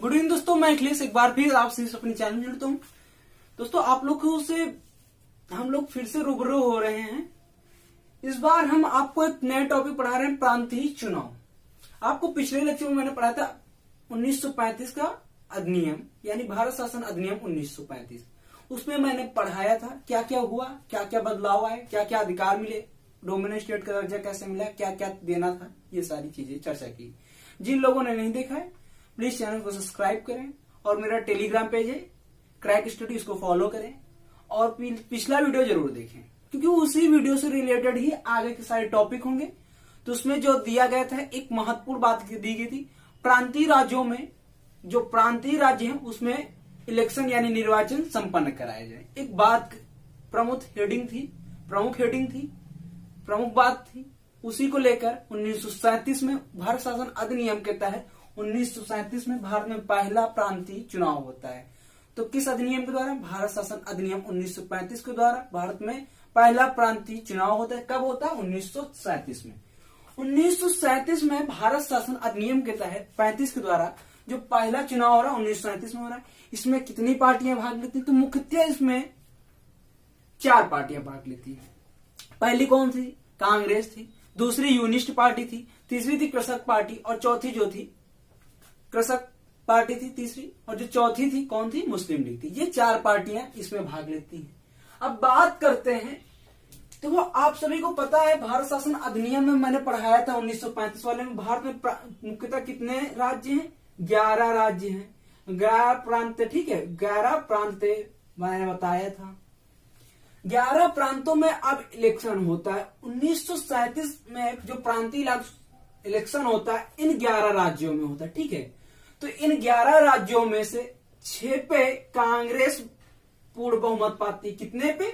Good evening दोस्तों, मैं अखिलेश एक बार फिर आपसे अपने चैनल में जुड़ता हूँ। दोस्तों, आप लोगों से हम लोग फिर से रूबरू हो रहे हैं। इस बार हम आपको एक नया टॉपिक पढ़ा रहे हैं, प्रांतीय चुनाव। आपको पिछले लेक्चर में मैंने पढ़ाया था 1935 का अधिनियम, यानी भारत शासन अधिनियम 1935। उसमें मैंने पढ़ाया था क्या क्या हुआ, क्या क्या बदलाव आए, क्या क्या अधिकार मिले, डोमिनेंट स्टेट का दर्जा कैसे मिला, क्या क्या देना था, ये सारी चीजें चर्चा की। जिन लोगों ने नहीं देखा है प्लीज चैनल को सब्सक्राइब करें और मेरा टेलीग्राम पेज है क्रैक स्टडी, उसको फॉलो करें और पिछला वीडियो जरूर देखें, क्योंकि उसी वीडियो से रिलेटेड ही आगे के सारे टॉपिक होंगे। तो उसमें जो दिया गया था, एक महत्वपूर्ण बात दी गई थी, प्रांतीय राज्यों में जो प्रांतीय राज्य हैं उसमें इलेक्शन यानी निर्वाचन संपन्न कराया जाए। एक बात प्रमुख हेडिंग थी, प्रमुख बात थी। उसी को लेकर 1937 में भारत शासन अधिनियम के तहत 1937 में भारत में पहला प्रांतीय चुनाव होता है। तो किस अधिनियम के द्वारा? भारत शासन अधिनियम 1935 के द्वारा भारत में पहला प्रांतीय चुनाव होता है। कब होता है? 1937 में। 1937 में भारत शासन अधिनियम के तहत 35 के द्वारा जो पहला चुनाव हो रहा है 1937 में हो रहा है। इसमें कितनी पार्टियां भाग लेती? तो मुख्यतः इसमें 4 पार्टियां भाग लेती है। पहली कौन थी? कांग्रेस थी, दूसरी यूनिस्ट पार्टी थी, तीसरी थी कृषक पार्टी और चौथी जो थी कृषक पार्टी थी तीसरी, और जो चौथी थी कौन थी? मुस्लिम लीग थी। ये 4 पार्टियां इसमें भाग लेती हैं। अब बात करते हैं, तो वो आप सभी को पता है भारत शासन अधिनियम में मैंने पढ़ाया था 1935 वाले में, भारत में मुख्यतः कितने राज्य हैं? 11 राज्य हैं, 11 प्रांत। ठीक है, 11 प्रांत मैंने बताया था। 11 प्रांतों में अब इलेक्शन होता है। 1937 में जो प्रांतीय इलेक्शन होता है इन 11 राज्यों में होता है। ठीक है, तो इन 11 राज्यों में से 6 पे कांग्रेस पूर्ण बहुमत पाती। कितने पे?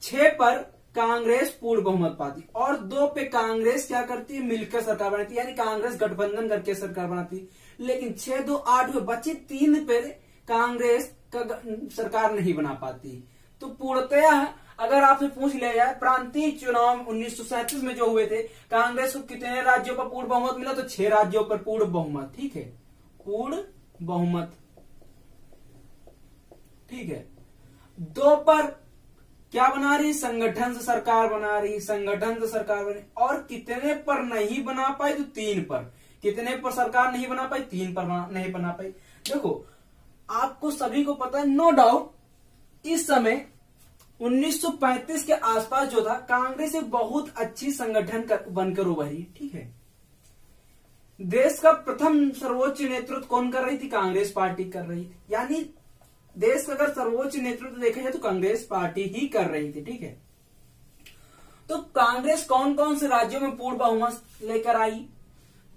6 पर कांग्रेस पूर्ण बहुमत पाती और 2 पे कांग्रेस क्या करती है? मिलकर सरकार बनाती है, यानी कांग्रेस गठबंधन करके सरकार बनाती है। लेकिन 6, 2, 8 में बची 3 पे कांग्रेस का सरकार नहीं बना पाती। तो पूर्णतः अगर आपसे पूछ लिया जाए प्रांतीय चुनाव 1937 में जो हुए थे, कांग्रेस को कितने राज्यों पर पूर्ण बहुमत मिला? तो 6 राज्यों पर पूर्ण बहुमत। ठीक है, पूर्ण बहुमत। ठीक है, 2 पर क्या बना रही? संगठन से सरकार बना रही, संगठन से सरकार बनी। और कितने पर नहीं बना पाई? तो 3 पर। कितने पर सरकार नहीं बना पाई? 3 पर नहीं बना पाई। देखो, आपको सभी को पता है, नो डाउट इस समय 1935 के आसपास जो था, कांग्रेस एक बहुत अच्छी संगठन बनकर उभरी। ठीक है, देश का प्रथम सर्वोच्च नेतृत्व कौन कर रही थी? कांग्रेस पार्टी कर रही थी। यानी देश का अगर सर्वोच्च नेतृत्व देखा जाए तो कांग्रेस पार्टी ही कर रही थी। ठीक है, तो कांग्रेस कौन कौन से राज्यों में पूर्ण बहुमत लेकर आई,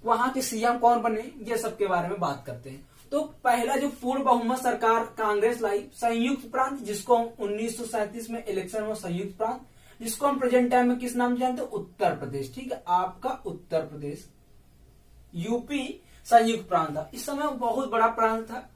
वहां के सीएम कौन बने, ये सब के बारे में बात करते हैं। तो पहला जो पूर्ण बहुमत सरकार कांग्रेस लाई, संयुक्त प्रांत, जिसको 1937 में इलेक्शन हुआ संयुक्त प्रांत, जिसको हम प्रेजेंट टाइम में किस नाम से जानते हैं? उत्तर प्रदेश। ठीक है, आपका उत्तर प्रदेश, यूपी संयुक्त प्रांत था। इस समय बहुत बड़ा प्रांत था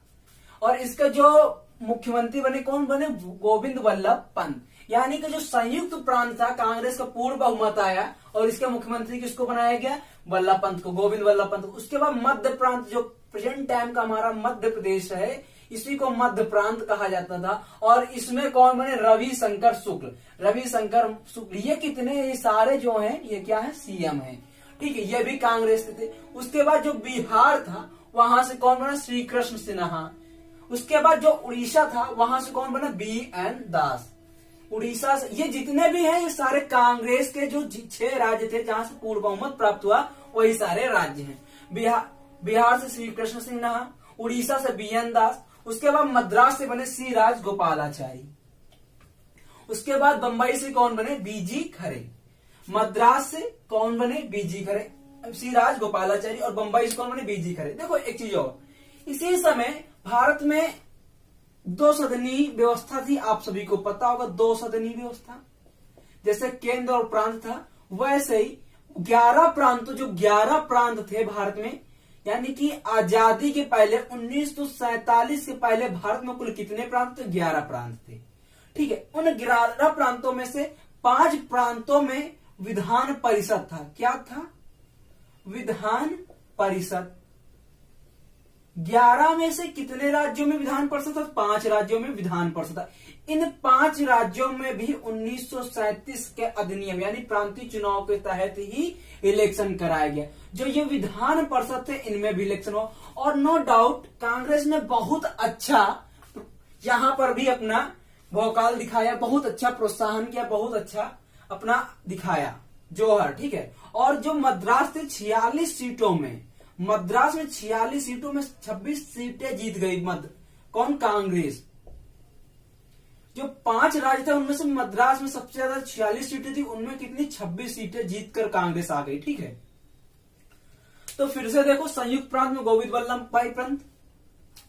और इसका जो मुख्यमंत्री बने, कौन बने? गोविंद वल्लभ पंत। यानी कि जो संयुक्त प्रांत था, कांग्रेस का पूर्ण बहुमत आया और इसका मुख्यमंत्री किसको बनाया गया? वल्लभ पंत को, गोविंद वल्लभ पंत को। उसके बाद मध्य प्रांत, जो प्रेजेंट टाइम का हमारा मध्य प्रदेश है, इसी को मध्य प्रांत कहा जाता था। और इसमें कौन बने? रविशंकर शुक्ल। ये कितने? ये सारे जो हैं ये क्या है? सीएम है। ठीक है, ये भी कांग्रेस के थे। उसके बाद जो बिहार था, वहां से कौन बना? श्री कृष्ण सिन्हा। उसके बाद जो उड़ीसा था, वहां से कौन बना? BN दास। उड़ीसा से ये जितने भी हैं, ये सारे कांग्रेस के जो 6 राज्य थे जहां से पूर्ण बहुमत प्राप्त हुआ, वही सारे राज्य हैं। बिहार से श्री कृष्ण सिन्हा, उड़ीसा से BN दास। उसके बाद मद्रास से बने सी राजगोपालाचारी। उसके बाद बंबई से कौन बने? BG खरे। मद्रास से कौन बने? BG खरे, सी राजगोपालाचारी। और बंबई से कौन बने? BG खरे। देखो एक चीज और, इसी समय भारत में 2 सदनी व्यवस्था थी। आप सभी को पता होगा 2 सदनी व्यवस्था, जैसे केंद्र और प्रांत था, वैसे ही 11 प्रांत थे भारत में। यानी कि आजादी के पहले 1947 के पहले भारत में कुल कितने प्रांत थे? 11 प्रांत थे। ठीक है, उन 11 प्रांतों में से 5 प्रांतों में विधान परिषद था। क्या था? विधान परिषद। 11 में से कितने राज्यों में विधान परिषद था? 5 राज्यों में विधान परिषद था। इन 5 राज्यों में भी 1937 के अधिनियम यानी प्रांतीय चुनाव के तहत ही इलेक्शन कराया गया। जो ये विधान परिषद थे इनमें भी इलेक्शन हुआ, और नो डाउट कांग्रेस ने बहुत अच्छा यहां पर भी अपना भौकाल दिखाया, बहुत अच्छा प्रोत्साहन किया, बहुत अच्छा अपना दिखाया जौहर, ठीक है। और जो मद्रास थे 46 सीटों में, मद्रास में 46 सीटों में 26 सीटें जीत गई कौन? कांग्रेस। जो 5 राज्य थे उनमें से मद्रास में सबसे ज्यादा 46 सीटें थी, उनमें कितनी? 26 सीटें जीतकर कांग्रेस आ गई, ठीक है। तो फिर से देखो, संयुक्त प्रांत में गोविंद वल्लभ भाई पंत,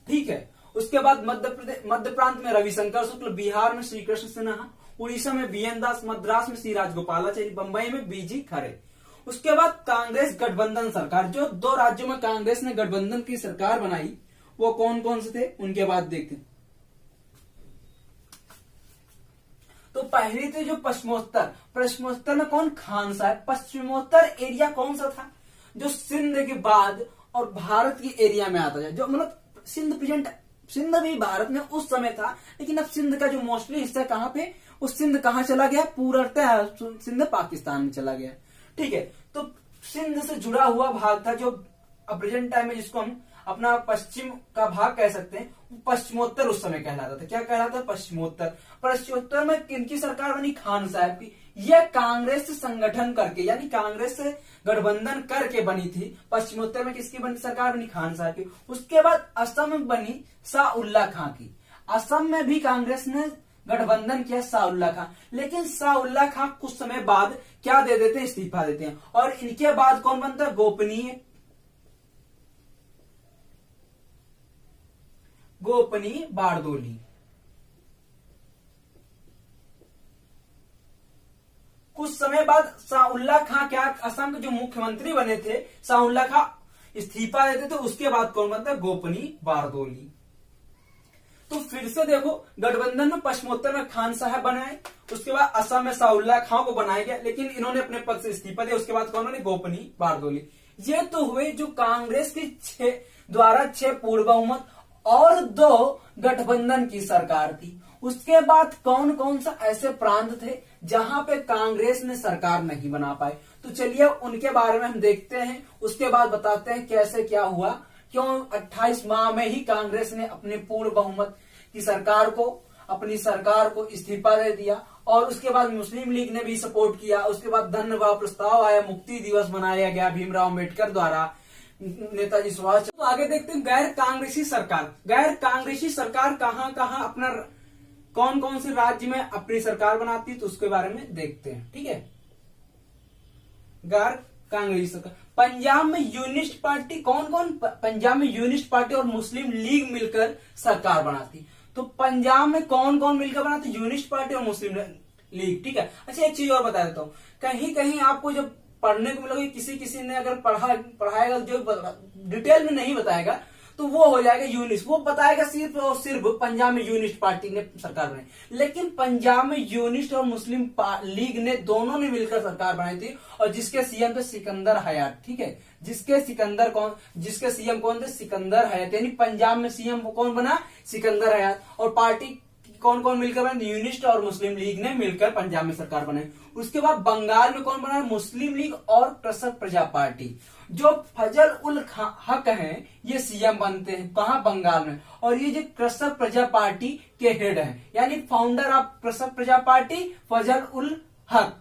ठीक है। उसके बाद मध्य प्रांत में रविशंकर शुक्ल, बिहार में श्री कृष्ण सिन्हा, उड़ीसा में बीएन दास, मद्रास में सी राजगोपालाचारी, बंबई में बीजी खरे। उसके बाद कांग्रेस गठबंधन सरकार, जो 2 राज्यों में कांग्रेस ने गठबंधन की सरकार बनाई वो कौन कौन से थे उनके बाद देखते हैं। तो पहले थे जो पश्चिमोत्तर में कौन? खान साहब। पश्चिमोत्तर एरिया कौन सा था? जो सिंध के बाद और भारत की एरिया में आता है, जो मतलब सिंध भी भारत में उस समय था, लेकिन अब सिंध का जो मोस्टली हिस्सा कहां पे, उस सिंध कहां चला गया? पूर्णतः सिंध पाकिस्तान में चला गया, ठीक है। तो सिंध से जुड़ा हुआ भाग था जो अब प्रेजेंट टाइम में जिसको हम अपना पश्चिम का भाग कह सकते हैं, पश्चिमोत्तर उस समय कहलाता था। क्या कहलाता? पश्चिमोत्तर। पश्चिमोत्तर में किनकी सरकार बनी? खान साहब की। यह कांग्रेस से संगठन करके यानी कांग्रेस से गठबंधन करके बनी थी। पश्चिमोत्तर में किसकी बनी सरकार बनी? खान साहब की। उसके बाद असम में बनी शाह-उल्लाह खां की। असम में भी कांग्रेस ने गठबंधन किया शाह-उल्लाह खां, लेकिन शाह-उल्लाह खां कुछ समय बाद क्या दे देते हैं? इस्तीफा देते हैं। और इनके बाद कौन बनता है? गोपनीय बारदोली। कुछ समय बाद शाह-उल्लाह खां क्या असम के जो मुख्यमंत्री बने थे, शाह-उल्लाह खां इस्तीफा देते थे। उसके बाद कौन बनता है? गोपनीय बारदोली। तो फिर से देखो, गठबंधन में पश्चिमोत्तर में खान साहब बनाए, उसके बाद असम में शाह-उल्लाह खां को बनाया गया, लेकिन इन्होंने अपने पद से इस्तीफा दिया। उसके बाद कौन बने? गोपनीय बारदोली। ये तो हुए जो कांग्रेस की 6 पूर्ण बहुमत और 2 गठबंधन की सरकार थी। उसके बाद कौन कौन सा ऐसे प्रांत थे जहां पे कांग्रेस ने सरकार नहीं बना पाए? तो चलिए उनके बारे में हम देखते हैं, उसके बाद बताते हैं कैसे क्या हुआ, क्यों 28 माह में ही कांग्रेस ने अपने पूर्ण बहुमत की अपनी सरकार को इस्तीफा दे दिया। और उसके बाद मुस्लिम लीग ने भी सपोर्ट किया। उसके बाद धन्यवाद प्रस्ताव आया, मुक्ति दिवस मनाया गया भीमराव अम्बेडकर द्वारा, नेताजी सुभाष। तो आगे देखते हैं गैर कांग्रेसी सरकार। गैर कांग्रेसी सरकार कहां कहां अपना कौन कौन से राज्य में अपनी सरकार बनाती है, तो उसके बारे में देखते हैं, ठीक है। गैर कांग्रेसी सरकार, पंजाब में यूनिस्ट पार्टी पंजाब में यूनिस्ट पार्टी और मुस्लिम लीग मिलकर सरकार बनाती। तो पंजाब में कौन कौन मिलकर बनाती? यूनिस्ट पार्टी और मुस्लिम लीग, ठीक है। अच्छा, एक चीज और बता देता हूँ, कहीं कहीं आपको जब पढ़ने को मिलेगा, किसी ने अगर पढ़ाएगा जो डिटेल में नहीं बताएगा तो वो हो जाएगा यूनिस्ट, वो बताएगा सिर्फ और सिर्फ पंजाब में यूनिस्ट पार्टी ने सरकार बनाई। लेकिन पंजाब में यूनिस्ट और मुस्लिम लीग ने दोनों ने मिलकर सरकार बनाई थी, और जिसके सीएम थे सिकंदर हयात, ठीक है। जिसके सीएम कौन थे? सिकंदर हयात। यानी पंजाब में सीएम कौन बना? सिकंदर हयात। और पार्टी कौन कौन मिलकर बना? यूनिस्ट और मुस्लिम लीग ने मिलकर पंजाब में सरकार बनाई। उसके बाद बंगाल में कौन बना? मुस्लिम लीग और कृषक प्रजा पार्टी। जो फजल उल हक हैं ये सीएम बनते हैं कहां? बंगाल में। और ये जो कृषक प्रजा पार्टी के हेड हैं, यानी फाउंडर ऑफ कृषक प्रजा party Fazal ul Haq,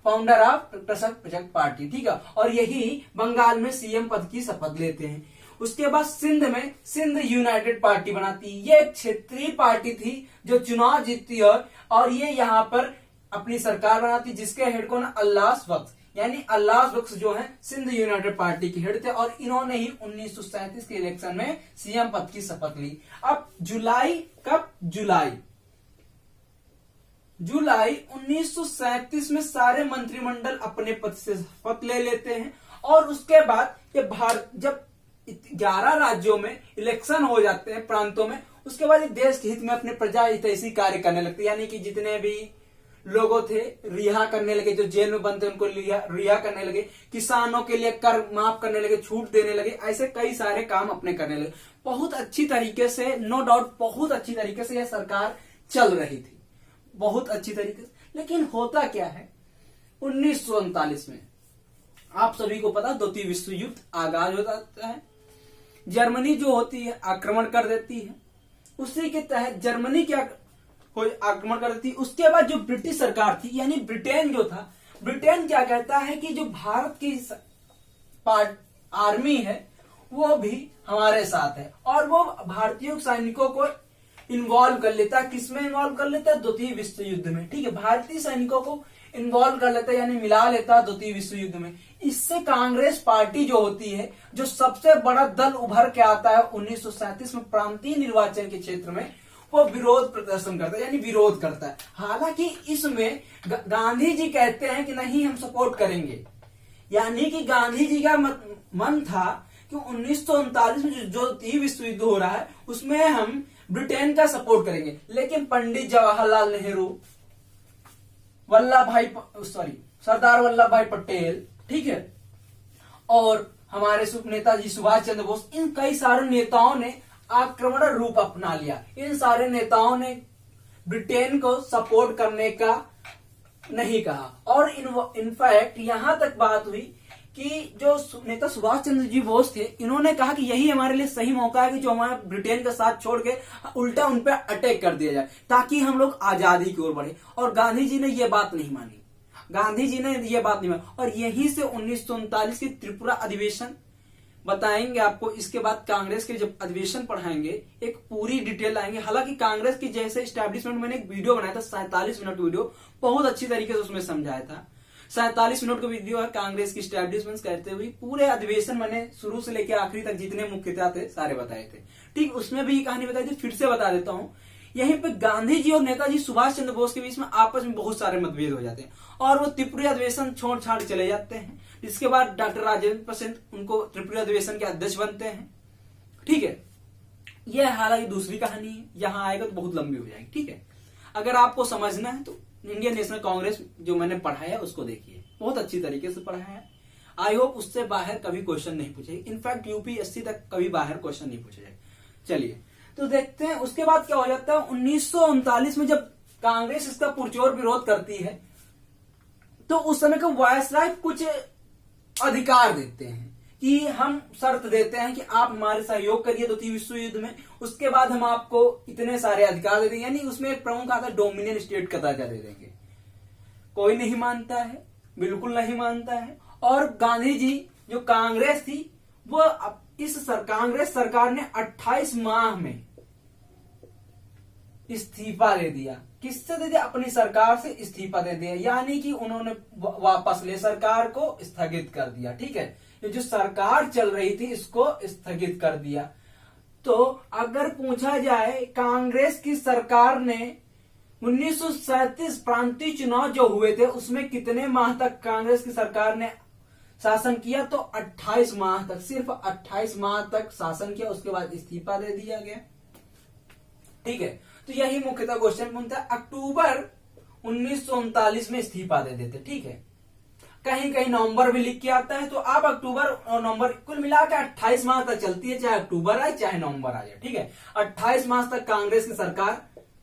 founder of कृषक प्रजा पार्टी, ठीक है। और यही बंगाल में सीएम पद की शपथ लेते हैं। उसके बाद सिंध में सिंध यूनाइटेड पार्टी बनाती। ये एक क्षेत्रीय पार्टी थी जो चुनाव जीतती है, और ये यहाँ पर अपनी सरकार बनाती, जिसके हेड को ना अल्लास बख्श, यानी अल्लास बख्श जो है सिंध यूनाइटेड पार्टी के हेड थे, और इन्होंने ही 1937 के इलेक्शन में सीएम पद की शपथ ली। अब जुलाई 1937 में सारे मंत्रिमंडल अपने पद से शपथ ले लेते हैं, और उसके बाद ये जब 11 राज्यों में इलेक्शन हो जाते हैं प्रांतों में, उसके बाद देश के हित में अपने प्रजा हितैषी कार्य करने लगते हैं। यानी कि जितने भी लोगों थे रिहा करने लगे, जो जेल में बंद थे उनको रिहा करने लगे, किसानों के लिए कर माफ करने लगे, छूट देने लगे, ऐसे कई सारे काम अपने करने लगे। बहुत अच्छी तरीके से, नो डाउट बहुत अच्छी तरीके से यह सरकार चल रही थी, बहुत अच्छी तरीके से। लेकिन होता क्या है, 1939 में आप सभी को पता द्वितीय विश्व युद्ध आगाज हो जाता है। जर्मनी जो होती है आक्रमण कर देती है, उसी के तहत जर्मनी क्या आक्रमण कर देती है। उसके बाद जो ब्रिटिश सरकार थी यानी ब्रिटेन जो था, ब्रिटेन क्या कहता है कि जो भारत की आर्मी है वो भी हमारे साथ है, और वो भारतीय सैनिकों को इन्वॉल्व कर लेता है। किसमें इन्वॉल्व कर लेता है? द्वितीय विश्व युद्ध में। ठीक है, भारतीय सैनिकों को इन्वॉल्व कर लेता है यानी मिला लेता है द्वितीय विश्व युद्ध में। इससे कांग्रेस पार्टी जो होती है, जो सबसे बड़ा दल उभर के आता है 1937 में प्रांतीय निर्वाचन के क्षेत्र में, वो विरोध प्रदर्शन करता है यानी विरोध करता है। हालांकि इसमें गांधी जी कहते हैं कि नहीं हम सपोर्ट करेंगे, यानी कि गांधी जी का मन था कि 1939 में जो द्वितीय विश्व युद्ध हो रहा है उसमें हम ब्रिटेन का सपोर्ट करेंगे। लेकिन पंडित जवाहरलाल नेहरू, सरदार वल्लभ भाई पटेल, ठीक है, और हमारे नेताजी सुभाष चंद्र बोस, इन कई सारे नेताओं ने आक्रमण रूप अपना लिया। इन सारे नेताओं ने ब्रिटेन को सपोर्ट करने का नहीं कहा, और इनफैक्ट यहां तक बात हुई कि जो नेता सुभाष चंद्र जी बोस थे, इन्होंने कहा कि यही हमारे लिए सही मौका है कि जो हमारे ब्रिटेन का साथ छोड़ के उल्टा उन पर अटैक कर दिया जाए ताकि हम लोग आजादी की ओर बढ़े। और गांधी जी ने यह बात नहीं मानी, गांधी जी ने यह बात नहीं मानी, और यहीं से 1939 की त्रिपुरा अधिवेशन बताएंगे आपको। इसके बाद कांग्रेस के जब अधिवेशन पढ़ाएंगे एक पूरी डिटेल आएंगे। हालांकि कांग्रेस की जैसे स्टैब्लिशमेंट, मैंने एक वीडियो बनाया था 47 मिनट वीडियो, बहुत अच्छी तरीके से उसमें समझाया था। 47 मिनट का वीडियो है कांग्रेस की स्टैब्लिशमेंट करते हुए पूरे अधिवेशन मैंने शुरू से लेकर आखिरी तक जितने मुख्यता थे सारे बताए थे। ठीक, उसमें भी कहानी बताई थी, फिर से बता देता हूं। यहीं पे गांधी जी और नेताजी सुभाष चंद्र बोस के बीच में आपस में बहुत सारे मतभेद हो जाते हैं और वो त्रिपुरा अधिवेशन छोड़ छाड़ चले जाते हैं। इसके बाद डॉक्टर राजेंद्र प्रसाद उनको त्रिपुरा अधिवेशन के अध्यक्ष बनते हैं। ठीक है, यह हालांकि दूसरी कहानी है, यहां आएगा तो बहुत लंबी हो जाएगी। ठीक है, अगर आपको समझना है तो इंडियन नेशनल कांग्रेस जो मैंने पढ़ाया उसको देखिए, बहुत अच्छी तरीके से पढ़ाया है। आई होप उससे बाहर कभी क्वेश्चन नहीं पूछेगी, इनफैक्ट यूपीएससी तक कभी बाहर क्वेश्चन नहीं पूछे जाए। चलिए तो देखते हैं उसके बाद क्या हो जाता है। 1939 में जब कांग्रेस इसका पुरजोर विरोध करती है तो उस समय का वायसराय कुछ अधिकार देते हैं कि हम शर्त देते हैं कि आप हमारे सहयोग करिए द्वितीय विश्व युद्ध में, उसके बाद हम आपको इतने सारे अधिकार दे देंगे। यानी उसमें एक प्रमुख आता है डोमिनियन स्टेट का दर्जा दे देंगे। कोई नहीं मानता है, बिल्कुल नहीं मानता है। और गांधी जी जो कांग्रेस थी वो कांग्रेस सरकार ने 28 माह में इस्तीफा दे दिया। किससे दे दिया? अपनी सरकार से इस्तीफा दे दिया, यानी कि उन्होंने वापस ले सरकार को स्थगित कर दिया। ठीक है, ये जो सरकार चल रही थी इसको स्थगित कर दिया। तो अगर पूछा जाए कांग्रेस की सरकार ने 1937 प्रांतीय चुनाव जो हुए थे उसमें कितने माह तक कांग्रेस की सरकार ने शासन किया, तो 28 माह तक, सिर्फ 28 माह तक शासन किया, उसके बाद इस्तीफा दे दिया गया। ठीक है, तो यही मुख्यतः क्वेश्चन बनता है। अक्टूबर 1939 में इस्तीफा दे देते। ठीक है, कहीं कहीं नवंबर भी लिख के आता है, तो आप अक्टूबर और नवंबर कुल मिलाकर 28 माह तक चलती है, चाहे अक्टूबर आए चाहे नवंबर आ जाए। ठीक है, 28 माह तक कांग्रेस की सरकार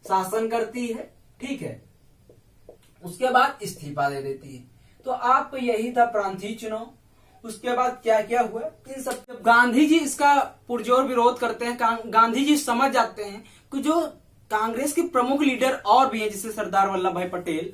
शासन करती है। ठीक है, उसके बाद इस्तीफा दे देती है। तो आपको यही था प्रांतीय चुनाव। उसके बाद क्या क्या हुआ इन सब, गांधी जी इसका पुरजोर विरोध करते हैं। गांधी जी समझ जाते हैं कि जो कांग्रेस के प्रमुख लीडर और भी हैं, जैसे सरदार वल्लभ भाई पटेल,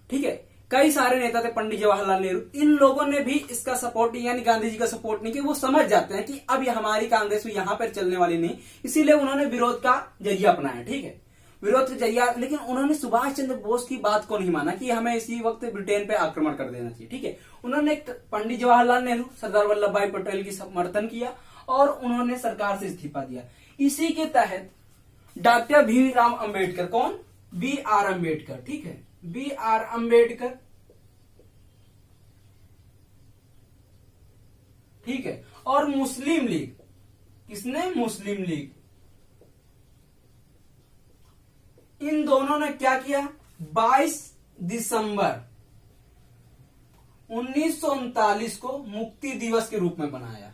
ठीक है, कई सारे नेता थे, पंडित जवाहरलाल नेहरू, इन लोगों ने भी इसका सपोर्ट नहीं, यानी गांधी जी का सपोर्ट नहीं किया। वो समझ जाते हैं कि अब ये हमारी कांग्रेस में यहां पर चलने वाली नहीं, इसीलिए उन्होंने विरोध का जरिया अपनाया। ठीक है, विरोध का जरिया, लेकिन उन्होंने सुभाष चंद्र बोस की बात को नहीं माना कि हमें इसी वक्त ब्रिटेन पे आक्रमण कर देना चाहिए। ठीक है, उन्होंने पंडित जवाहरलाल नेहरू, सरदार वल्लभ भाई पटेल की समर्थन किया और उन्होंने सरकार से इस्तीफा दिया। इसी के तहत डॉक्टर भीमराव अंबेडकर, कौन? B.R. अंबेडकर। ठीक है, B.R. अंबेडकर, ठीक है, और मुस्लिम लीग, किसने? मुस्लिम लीग, इन दोनों ने क्या किया? 22 दिसंबर 1939 को मुक्ति दिवस के रूप में मनाया।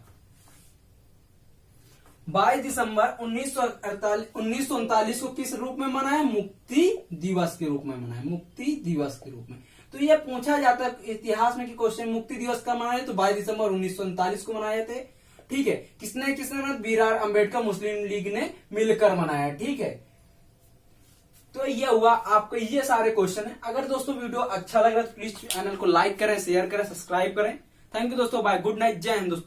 22 दिसंबर 1939 को किस रूप में मनाया? मुक्ति दिवस के रूप में मनाया, मुक्ति दिवस के रूप में। तो यह पूछा जाता है इतिहास में कि क्वेश्चन मुक्ति दिवस कब मनाया? तो 22 दिसंबर 1939 को मनाए थे। ठीक है, किसने किसने मनाया? बी.आर. अम्बेडकर मुस्लिम लीग ने मिलकर मनाया। ठीक है, तो ये हुआ आपके ये सारे क्वेश्चन है। अगर दोस्तों वीडियो अच्छा लग रहा है तो प्लीज चैनल को लाइक करें, शेयर करें, सब्सक्राइब करें। थैंक यू दोस्तों, बाय, गुड नाइट, जय हिंद दोस्तों।